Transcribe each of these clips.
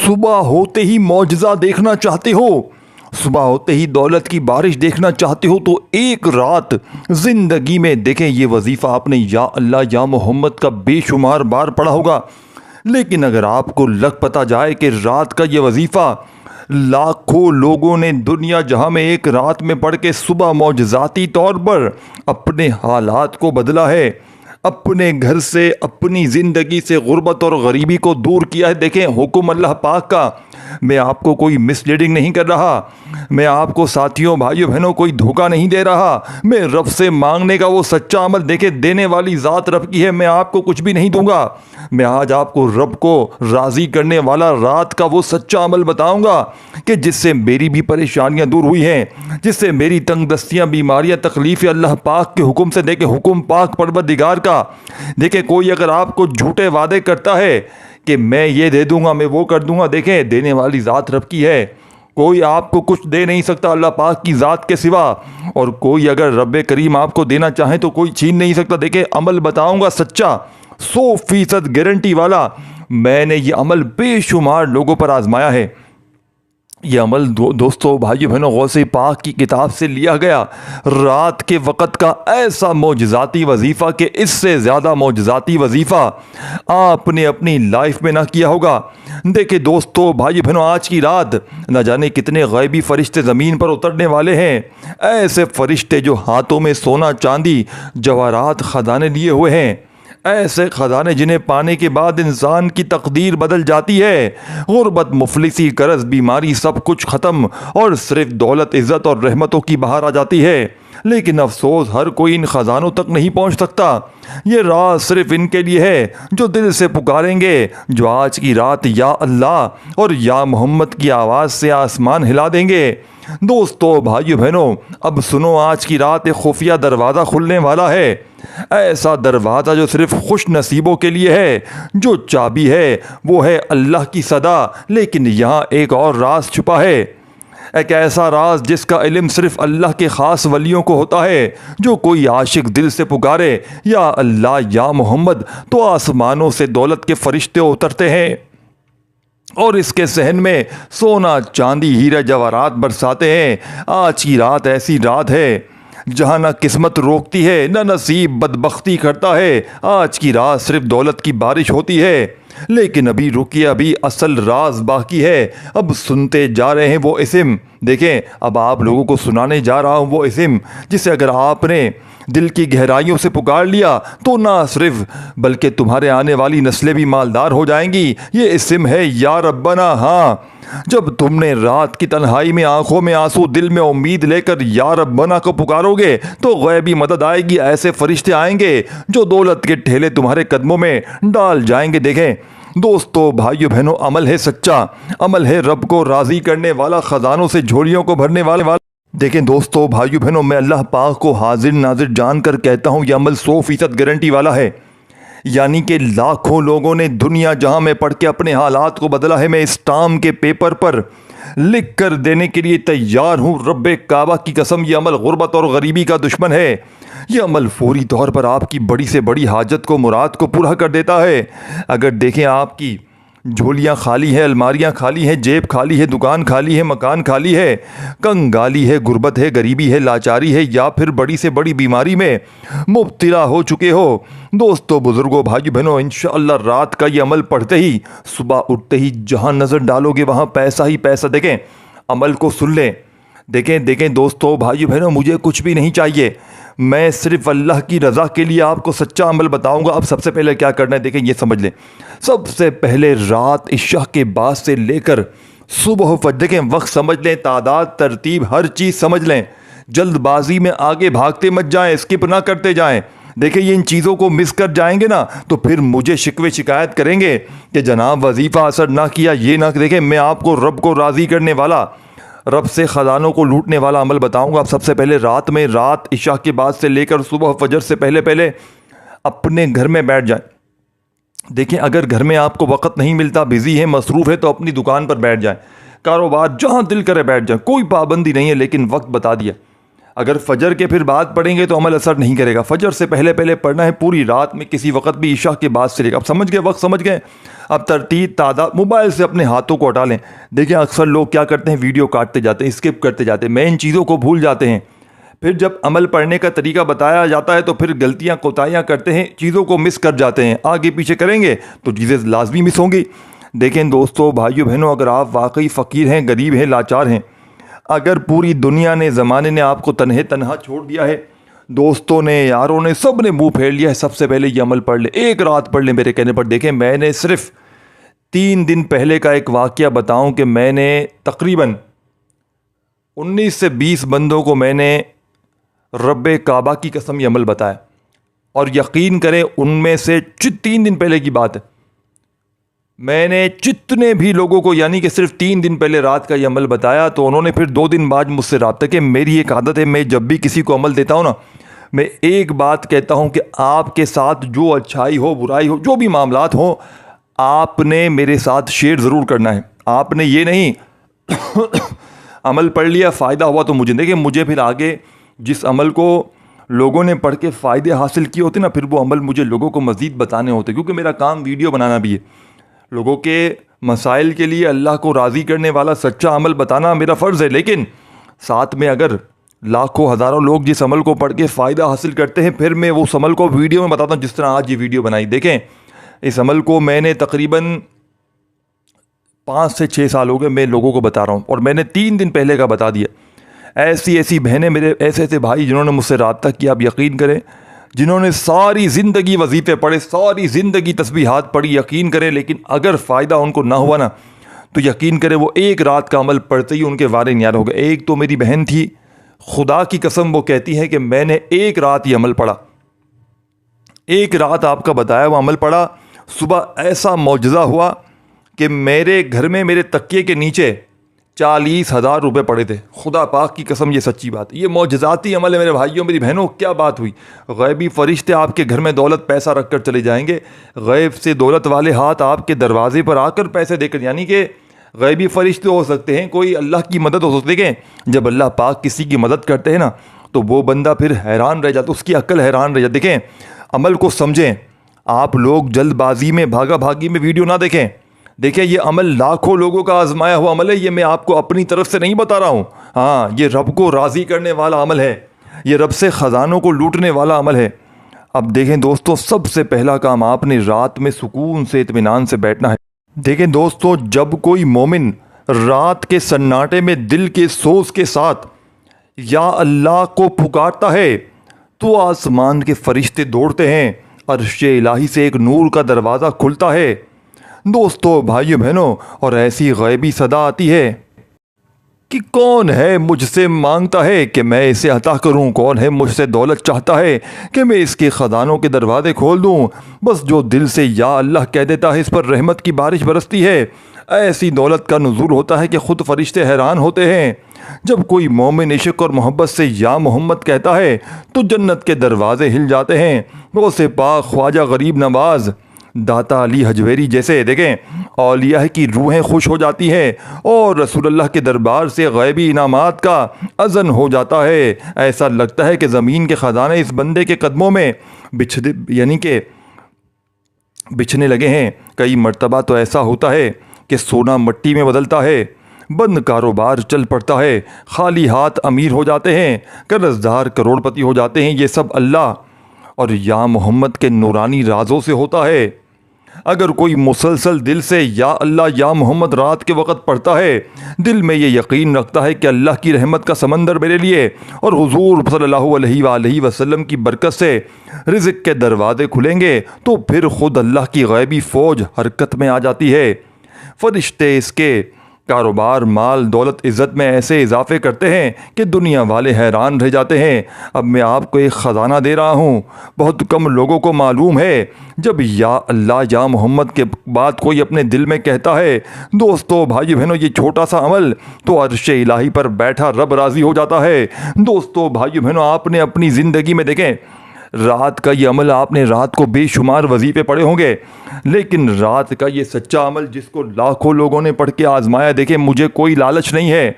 صبح ہوتے ہی معجزہ دیکھنا چاہتے ہو، صبح ہوتے ہی دولت کی بارش دیکھنا چاہتے ہو تو ایک رات زندگی میں دیکھیں، یہ وظیفہ آپ نے یا اللہ یا محمد کا بے شمار بار پڑھا ہوگا، لیکن اگر آپ کو لگ پتہ جائے کہ رات کا یہ وظیفہ لاکھوں لوگوں نے دنیا جہاں میں ایک رات میں پڑھ کے صبح معجزاتی طور پر اپنے حالات کو بدلا ہے، اپنے گھر سے، اپنی زندگی سے غربت اور غریبی کو دور کیا ہے۔ دیکھیں، حکم اللہ پاک کا، میں آپ کو کوئی مس لیڈنگ نہیں کر رہا، میں آپ کو ساتھیوں بھائیوں بہنوں کوئی دھوکہ نہیں دے رہا، میں رب سے مانگنے کا وہ سچا عمل، دیکھیں دینے والی ذات رب کی ہے، میں آپ کو کچھ بھی نہیں دوں گا، میں آج آپ کو رب کو راضی کرنے والا رات کا وہ سچا عمل بتاؤں گا کہ جس سے میری بھی پریشانیاں دور ہوئی ہیں، جس سے میری تنگ دستیاں، بیماریاں، تکلیفیں اللہ پاک کے حکم سے، دیکھیں حکم پاک پروردگار کا۔ دیکھیں کوئی اگر آپ کو جھوٹے وعدے کرتا ہے کہ میں یہ دے دوں گا، میں وہ کر دوں گا، دیکھیں دینے والی ذات رب کی ہے، کوئی آپ کو کچھ دے نہیں سکتا اللہ پاک کی ذات کے سوا، اور کوئی اگر رب کریم آپ کو دینا چاہے تو کوئی چھین نہیں سکتا۔ دیکھیں عمل بتاؤں گا سچا، 100% گارنٹی والا، میں نے یہ عمل بے شمار لوگوں پر آزمایا ہے۔ یہ عمل دوستو بھائیو بہنوں غوث پاک کی کتاب سے لیا گیا، رات کے وقت کا ایسا معجزاتی وظیفہ کہ اس سے زیادہ معجزاتی وظیفہ آپ نے اپنی لائف میں نہ کیا ہوگا۔ دیکھیں دوستو بھائیو بہنوں، آج کی رات نہ جانے کتنے غیبی فرشتے زمین پر اترنے والے ہیں، ایسے فرشتے جو ہاتھوں میں سونا چاندی جواہرات خزانے لیے ہوئے ہیں، ایسے خزانے جنہیں پانے کے بعد انسان کی تقدیر بدل جاتی ہے، غربت، مفلسی، قرض، بیماری سب کچھ ختم، اور صرف دولت، عزت اور رحمتوں کی بہار آ جاتی ہے۔ لیکن افسوس ہر کوئی ان خزانوں تک نہیں پہنچ سکتا، یہ راز صرف ان کے لیے ہے جو دل سے پکاریں گے، جو آج کی رات یا اللہ اور یا محمد کی آواز سے آسمان ہلا دیں گے۔ دوستو بھائیو بہنوں، اب سنو، آج کی رات ایک خفیہ دروازہ کھلنے والا ہے، ایسا دروازہ جو صرف خوش نصیبوں کے لیے ہے۔ جو چابی ہے وہ ہے اللہ کی صدا، لیکن یہاں ایک اور راز چھپا ہے، ایک ایسا راز جس کا علم صرف اللہ کے خاص ولیوں کو ہوتا ہے۔ جو کوئی عاشق دل سے پکارے یا اللہ یا محمد تو آسمانوں سے دولت کے فرشتے اترتے ہیں اور اس کے صحن میں سونا چاندی ہیرے جواہرات برساتے ہیں۔ آج کی رات ایسی رات ہے جہاں نہ قسمت روکتی ہے نہ نصیب بدبختی کرتا ہے، آج کی رات صرف دولت کی بارش ہوتی ہے، لیکن ابھی رکیے، ابھی اصل راز باقی ہے۔ اب سنتے جا رہے ہیں وہ اسم، دیکھیں اب آپ لوگوں کو سنانے جا رہا ہوں وہ اسم جسے اگر آپ نے دل کی گہرائیوں سے پکار لیا تو نہ صرف بلکہ تمہارے آنے والی نسلیں بھی مالدار ہو جائیں گی۔ یہ اسم ہے یا ربنا۔ ہاں، جب تم نے رات کی تنہائی میں آنکھوں میں آنسو، دل میں امید لے کر یا ربنا کو پکارو گے تو غیبی مدد آئے گی، ایسے فرشتے آئیں گے جو دولت کے ٹھیلے تمہارے قدموں میں ڈال جائیں گے۔ دیکھیں دوستو بھائیو بہنوں، عمل ہے سچا، عمل ہے رب کو راضی کرنے والا، خزانوں سے جھولیوں کو بھرنے والا۔ دیکھیں دوستو بھائیو بہنوں، میں اللہ پاک کو حاضر ناظر جان کر کہتا ہوں، یہ عمل 100% گارنٹی والا ہے، یعنی کہ لاکھوں لوگوں نے دنیا جہاں میں پڑھ کے اپنے حالات کو بدلا ہے، میں اسٹام کے پیپر پر لکھ کر دینے کے لیے تیار ہوں، رب کعبہ کی قسم۔ یہ عمل غربت اور غریبی کا دشمن ہے، یہ عمل فوری طور پر آپ کی بڑی سے بڑی حاجت کو، مراد کو پورا کر دیتا ہے۔ اگر دیکھیں آپ کی جھولیاں خالی ہیں، الماریاں خالی ہیں، جیب خالی ہے، دکان خالی ہے، مکان خالی ہے، کنگالی ہے، غربت ہے، غریبی ہے، لاچاری ہے، یا پھر بڑی سے بڑی بیماری میں مبتلا ہو چکے ہو، دوستو بزرگوں بھائی بہنوں، انشاءاللہ رات کا یہ عمل پڑھتے ہی، صبح اٹھتے ہی جہاں نظر ڈالو گے وہاں پیسہ ہی پیسہ۔ دیکھیں عمل کو سن لیں، دیکھیں دوستو بھائی بہنوں، مجھے کچھ بھی نہیں چاہیے، میں صرف اللہ کی رضا کے لیے آپ کو سچا عمل بتاؤں گا۔ اب سب سے پہلے کیا کرنا ہے دیکھیں، یہ سمجھ لیں، سب سے پہلے رات عشاء کے بعد سے لے کر صبح فجر، دیکھیں وقت سمجھ لیں، تعداد، ترتیب، ہر چیز سمجھ لیں، جلد بازی میں آگے بھاگتے مت جائیں، اسکپ نہ کرتے جائیں۔ دیکھیں یہ ان چیزوں کو مس کر جائیں گے نا تو پھر مجھے شکوے شکایت کریں گے کہ جناب وظیفہ اثر نہ کیا، یہ نہ۔ دیکھیں میں آپ کو رب کو راضی کرنے والا، رب سے خزانوں کو لوٹنے والا عمل بتاؤں گا۔ اب سب سے پہلے رات عشاء کے بعد سے لے کر صبح فجر سے پہلے اپنے گھر میں بیٹھ جائیں۔ دیکھیں اگر گھر میں آپ کو وقت نہیں ملتا، بزی ہے، مصروف ہے، تو اپنی دکان پر بیٹھ جائیں، کاروبار جہاں دل کرے بیٹھ جائیں، کوئی پابندی نہیں ہے، لیکن وقت بتا دیا۔ اگر فجر کے پھر بعد پڑھیں گے تو عمل اثر نہیں کرے گا. فجر سے پہلے پہلے پڑھنا ہے, پوری رات میں کسی وقت بھی, عشاء کے بعد سے لے گا. اب سمجھ گئے, وقت سمجھ گئے. اب ترتیب تعداد, موبائل سے اپنے ہاتھوں کو ہٹا لیں. دیکھیں اکثر لوگ کیا کرتے ہیں, ویڈیو کاٹتے جاتے ہیں, اسکپ کرتے جاتے ہیں, مین چیزوں کو بھول جاتے ہیں. پھر جب عمل پڑھنے کا طریقہ بتایا جاتا ہے تو پھر غلطیاں کوتاہیاں کرتے ہیں, چیزوں کو مس کر جاتے ہیں. آگے پیچھے کریں گے تو چیزیں لازمی مس ہوں گی. دیکھیں دوستو, بھائیو بہنوں, اگر آپ واقعی فقیر ہیں, غریب ہیں, لاچار ہیں, اگر پوری دنیا نے, زمانے نے آپ کو تنہا چھوڑ دیا ہے, دوستوں نے, یاروں نے, سب نے منہ پھیر لیا ہے, سب سے پہلے یہ عمل پڑھ لیں, ایک رات پڑھ لیں میرے کہنے پر. دیکھیں میں نے صرف 3 دن پہلے کا ایک واقعہ بتاؤں کہ میں نے تقریباً 19 سے 20 بندوں کو میں نے رب کعبہ کی قسم یہ عمل بتایا, اور یقین کریں ان میں سے 3 دن پہلے کی بات ہے, میں نے جتنے بھی لوگوں کو, یعنی کہ صرف 3 دن پہلے رات کا یہ عمل بتایا, تو انہوں نے پھر 2 دن بعد مجھ سے رابطہ کیا. میری ایک عادت ہے, میں جب بھی کسی کو عمل دیتا ہوں نا, میں ایک بات کہتا ہوں کہ آپ کے ساتھ جو اچھائی ہو, برائی ہو, جو بھی معاملات ہوں, آپ نے میرے ساتھ شیئر ضرور کرنا ہے. آپ نے یہ نہیں عمل پڑھ لیا, فائدہ ہوا تو مجھے. دیکھیں مجھے پھر آگے جس عمل کو لوگوں نے پڑھ کے فائدے حاصل کیے ہوتے نا, پھر وہ عمل مجھے لوگوں کو مزید بتانے ہوتے, کیونکہ میرا کام ویڈیو بنانا بھی ہے. لوگوں کے مسائل کے لیے اللہ کو راضی کرنے والا سچا عمل بتانا میرا فرض ہے. لیکن ساتھ میں اگر لاکھوں ہزاروں لوگ جس عمل کو پڑھ کے فائدہ حاصل کرتے ہیں, پھر میں اس عمل کو ویڈیو میں بتاتا ہوں, جس طرح آج یہ ویڈیو بنائی. دیکھیں اس عمل کو میں نے تقریباً 5 سے 6 سال ہو گئے میں لوگوں کو بتا رہا ہوں, اور میں نے 3 دن پہلے کا بتا دیا. ایسی بہنیں, میرے ایسے بھائی جنہوں نے مجھ سے رابطہ کیا, آپ یقین کریں, جنہوں نے ساری زندگی وظیفے پڑھے, ساری زندگی تسبیحات پڑھی, یقین کریں, لیکن اگر فائدہ ان کو نہ ہوا نا, تو یقین کریں وہ ایک رات کا عمل پڑھتے ہی ان کے وارے نیار ہو گئے. ایک تو میری بہن تھی, خدا کی قسم وہ کہتی ہے کہ میں نے ایک رات یہ عمل پڑھا, ایک رات آپ کا بتایا وہ عمل پڑھا, صبح ایسا معجزہ ہوا کہ میرے گھر میں میرے تکیے کے نیچے 40,000 روپے پڑے تھے. خدا پاک کی قسم یہ سچی بات ہے, یہ معجزاتی عمل ہے میرے بھائیوں, میری بہنوں. کیا بات ہوئی, غیبی فرشتے آپ کے گھر میں دولت پیسہ رکھ کر چلے جائیں گے, غیب سے دولت والے ہاتھ آپ کے دروازے پر آ کر پیسے دے کر, یعنی کہ غیبی فرشتے ہو سکتے ہیں, کوئی اللہ کی مدد ہو سکتی ہے. جب اللہ پاک کسی کی مدد کرتے ہیں نا, تو وہ بندہ پھر حیران رہ جاتا, اس کی عقل حیران رہ جاتی. دیکھیں عمل کو سمجھیں, آپ لوگ جلد بازی میں, بھاگا بھاگی میں ویڈیو نہ دیکھیں. دیکھیں یہ عمل لاکھوں لوگوں کا آزمایا ہوا عمل ہے, یہ میں آپ کو اپنی طرف سے نہیں بتا رہا ہوں. ہاں یہ رب کو راضی کرنے والا عمل ہے, یہ رب سے خزانوں کو لوٹنے والا عمل ہے. اب دیکھیں دوستو, سب سے پہلا کام آپ نے رات میں سکون سے, اطمینان سے بیٹھنا ہے. دیکھیں دوستو, جب کوئی مومن رات کے سناٹے میں دل کے سوز کے ساتھ یا اللہ کو پکارتا ہے, تو آسمان کے فرشتے دوڑتے ہیں, عرش الہی سے ایک نور کا دروازہ کھلتا ہے دوستو, بھائیو بہنوں, اور ایسی غیبی صدا آتی ہے کہ کون ہے مجھ سے مانگتا ہے کہ میں اسے عطا کروں, کون ہے مجھ سے دولت چاہتا ہے کہ میں اس کے خزانوں کے دروازے کھول دوں. بس جو دل سے یا اللہ کہہ دیتا ہے, اس پر رحمت کی بارش برستی ہے. ایسی دولت کا نزول ہوتا ہے کہ خود فرشتے حیران ہوتے ہیں. جب کوئی مومن عشق اور محبت سے یا محمد کہتا ہے تو جنت کے دروازے ہل جاتے ہیں. غوث پاک خواجہ غریب نواز, داتا علی حجویری جیسے دیکھیں اولیاء کی روحیں خوش ہو جاتی ہیں, اور رسول اللہ کے دربار سے غیبی انعامات کا اذن ہو جاتا ہے. ایسا لگتا ہے کہ زمین کے خزانے اس بندے کے قدموں میں بچھنے لگے ہیں. کئی مرتبہ تو ایسا ہوتا ہے کہ سونا مٹی میں بدلتا ہے, بند کاروبار چل پڑتا ہے, خالی ہاتھ امیر ہو جاتے ہیں, قرض دار کروڑ پتی ہو جاتے ہیں. یہ سب اللہ اور یا محمد کے نورانی رازوں سے ہوتا ہے. اگر کوئی مسلسل دل سے یا اللہ یا محمد رات کے وقت پڑھتا ہے, دل میں یہ یقین رکھتا ہے کہ اللہ کی رحمت کا سمندر میرے لیے اور حضور صلی اللہ علیہ وآلہ وسلم کی برکت سے رزق کے دروازے کھلیں گے, تو پھر خود اللہ کی غیبی فوج حرکت میں آ جاتی ہے. فرشتے اس کے کاروبار, مال, دولت, عزت میں ایسے اضافے کرتے ہیں کہ دنیا والے حیران رہ جاتے ہیں. اب میں آپ کو ایک خزانہ دے رہا ہوں, بہت کم لوگوں کو معلوم ہے. جب یا اللہ یا محمد کے بعد کوئی اپنے دل میں کہتا ہے, دوستو بھائی بہنوں, یہ چھوٹا سا عمل تو عرش الہی پر بیٹھا رب راضی ہو جاتا ہے. دوستو بھائی بہنوں, آپ نے اپنی زندگی میں دیکھیں رات کا یہ عمل, آپ نے رات کو بے شمار وظیفے پڑھے ہوں گے, لیکن رات کا یہ سچا عمل جس کو لاکھوں لوگوں نے پڑھ کے آزمایا, دیکھیں مجھے کوئی لالچ نہیں ہے,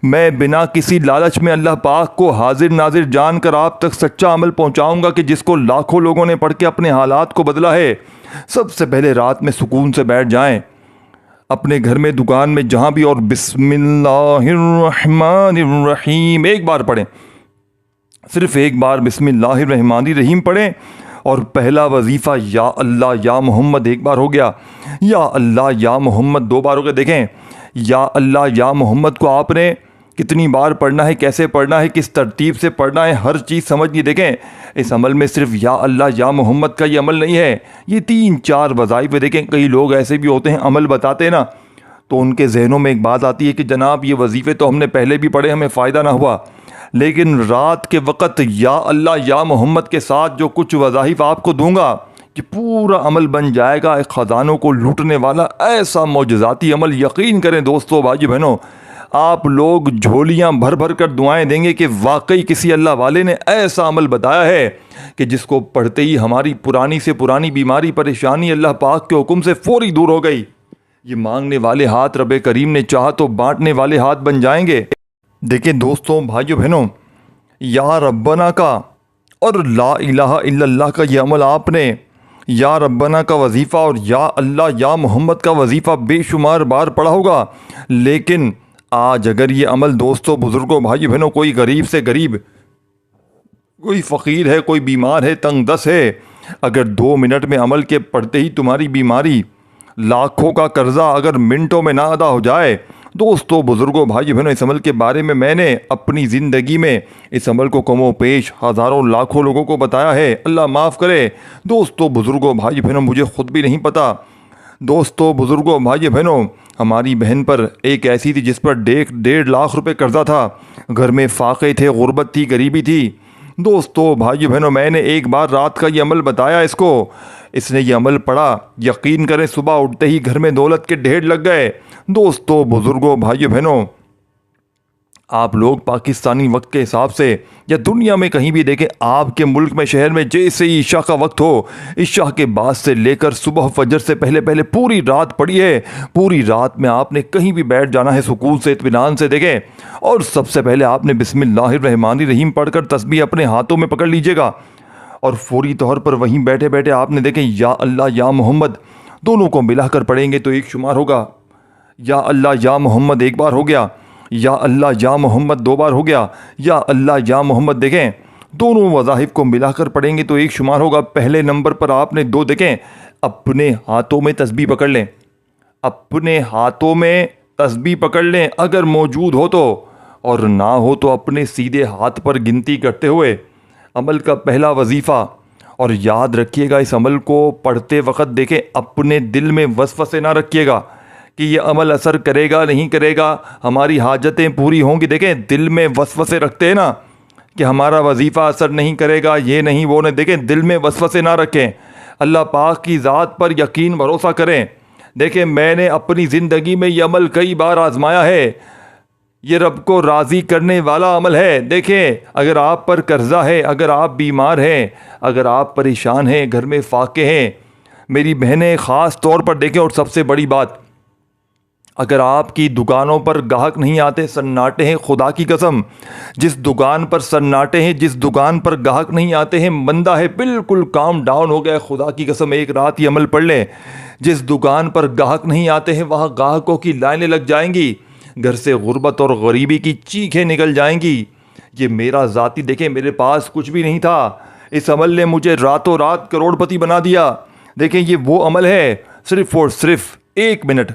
میں بنا کسی لالچ میں اللہ پاک کو حاضر ناظر جان کر آپ تک سچا عمل پہنچاؤں گا کہ جس کو لاکھوں لوگوں نے پڑھ کے اپنے حالات کو بدلا ہے۔ سب سے پہلے رات میں سکون سے بیٹھ جائیں اپنے گھر میں، دکان میں، جہاں بھی، اور بسم اللہ الرحمن الرحیم ایک بار پڑھیں، صرف ایک بار بسم اللہ الرحمن الرحیم پڑھیں۔ اور پہلا وظیفہ یا اللہ یا محمد ایک بار ہو گیا، یا اللہ یا محمد دو بار ہو گیا۔ دیکھیں یا اللہ یا محمد کو آپ نے کتنی بار پڑھنا ہے، کیسے پڑھنا ہے، کس ترتیب سے پڑھنا ہے، ہر چیز سمجھ لی۔ دیکھیں اس عمل میں صرف یا اللہ یا محمد کا یہ عمل نہیں ہے، یہ 3-4 وظائف۔ دیکھیں کئی لوگ ایسے بھی ہوتے ہیں عمل بتاتے ہیں نا، تو ان کے ذہنوں میں ایک بات آتی ہے کہ جناب یہ وظیفے تو ہم نے پہلے بھی پڑھے، ہمیں فائدہ نہ ہوا، لیکن رات کے وقت یا اللہ یا محمد کے ساتھ جو کچھ وظائف آپ کو دوں گا کہ پورا عمل بن جائے گا ایک خزانوں کو لوٹنے والا ایسا معجزاتی عمل۔ یقین کریں دوستو، بھائی بہنوں، آپ لوگ جھولیاں بھر بھر کر دعائیں دیں گے کہ واقعی کسی اللہ والے نے ایسا عمل بتایا ہے کہ جس کو پڑھتے ہی ہماری پرانی سے پرانی بیماری پریشانی اللہ پاک کے حکم سے فوری دور ہو گئی۔ یہ مانگنے والے ہاتھ رب کریم نے چاہا تو بانٹنے والے ہاتھ بن جائیں گے۔ دیکھیں دوستوں، بھائیو بہنوں، یا ربنا کا اور لا الہ الا اللہ کا یہ عمل آپ نے، یا ربنا کا وظیفہ اور یا اللہ یا محمد کا وظیفہ بے شمار بار پڑھا ہوگا، لیکن آج اگر یہ عمل دوستوں، بزرگوں، بھائی بہنوں، کوئی غریب سے غریب، کوئی فقیر ہے، کوئی بیمار ہے، تنگ دست ہے، اگر 2 منٹ میں عمل کے پڑھتے ہی تمہاری بیماری، لاکھوں کا قرضہ اگر منٹوں میں نہ ادا ہو جائے، دوستو، بزرگوں، بھائی بہنوں، اس عمل کے بارے میں نے اپنی زندگی میں اس عمل کو کم و بیش ہزاروں لاکھوں لوگوں کو بتایا ہے، اللہ معاف کرے۔ دوستو، بزرگوں، بھائی بہنوں، مجھے خود بھی نہیں پتا۔ دوستو، بزرگوں، بھائی بہنوں، ہماری بہن پر ایک ایسی تھی جس پر 1.5 لاکھ روپے قرضہ تھا، گھر میں فاقے تھے، غربت تھی، غریبی تھی۔ دوستو، بھائی بہنوں، میں نے ایک بار رات کا یہ عمل بتایا اس کو، اس نے یہ عمل پڑھا، یقین کریں صبح اٹھتے ہی گھر میں دولت کے ڈھیر لگ گئے۔ دوستو، بزرگوں، بھائی بہنوں، آپ لوگ پاکستانی وقت کے حساب سے یا دنیا میں کہیں بھی دیکھیں، آپ کے ملک میں، شہر میں جیسے ہی عشاء کا وقت ہو، عشاء کے بعد سے لے کر صبح فجر سے پہلے پوری رات پڑھی ہے۔ پوری رات میں آپ نے کہیں بھی بیٹھ جانا ہے سکون سے، اطمینان سے۔ دیکھیں، اور سب سے پہلے آپ نے بسم اللہ الرحمن الرحیم پڑھ کر تسبیح اپنے ہاتھوں میں پکڑ لیجئے گا، اور فوری طور پر وہیں بیٹھے بیٹھے آپ نے دیکھیں یا اللہ یا محمد دونوں کو ملا کر پڑھیں گے تو ایک شمار ہوگا۔ یا اللہ یا محمد ایک بار ہو گیا، یا اللہ یا محمد 2 بار ہو گیا، یا اللہ یا محمد۔ دیکھیں دونوں وظائف کو ملا کر پڑھیں گے تو ایک شمار ہوگا۔ پہلے نمبر پر آپ نے 2، دیکھیں اپنے ہاتھوں میں تسبیح پکڑ لیں، اپنے ہاتھوں میں تسبیح پکڑ لیں اگر موجود ہو تو، اور نہ ہو تو اپنے سیدھے ہاتھ پر گنتی کرتے ہوئے عمل کا پہلا وظیفہ۔ اور یاد رکھیے گا اس عمل کو پڑھتے وقت دیکھیں اپنے دل میں وسوسے نہ رکھیے گا کہ یہ عمل اثر کرے گا نہیں کرے گا، ہماری حاجتیں پوری ہوں گی۔ دیکھیں دل میں وسوسے رکھتے ہیں نا کہ ہمارا وظیفہ اثر نہیں کرے گا، یہ نہیں وہ نہیں، دیکھیں دل میں وسوسے نہ رکھیں، اللہ پاک کی ذات پر یقین بھروسہ کریں۔ دیکھیں میں نے اپنی زندگی میں یہ عمل کئی بار آزمایا ہے، یہ رب کو راضی کرنے والا عمل ہے۔ دیکھیں اگر آپ پر قرضہ ہے، اگر آپ بیمار ہیں، اگر آپ پریشان ہیں، گھر میں فاقے ہیں، میری بہنیں خاص طور پر دیکھیں، اور سب سے بڑی بات، اگر آپ کی دکانوں پر گاہک نہیں آتے، سناٹے ہیں، خدا کی قسم جس دکان پر سناٹے ہیں، جس دکان پر گاہک نہیں آتے ہیں، بندہ ہے بالکل کام ڈاؤن ہو گیا، خدا کی قسم ایک رات یہ عمل پڑھ لیں۔ جس دکان پر گاہک نہیں آتے ہیں وہاں گاہکوں کی لائنیں لگ جائیں گی، گھر سے غربت اور غریبی کی چیخیں نکل جائیں گی۔ یہ میرا ذاتی، دیکھیں میرے پاس کچھ بھی نہیں تھا، اس عمل نے مجھے راتوں رات کروڑ پتی بنا دیا۔ دیکھیں یہ وہ عمل ہے، صرف اور صرف 1 منٹ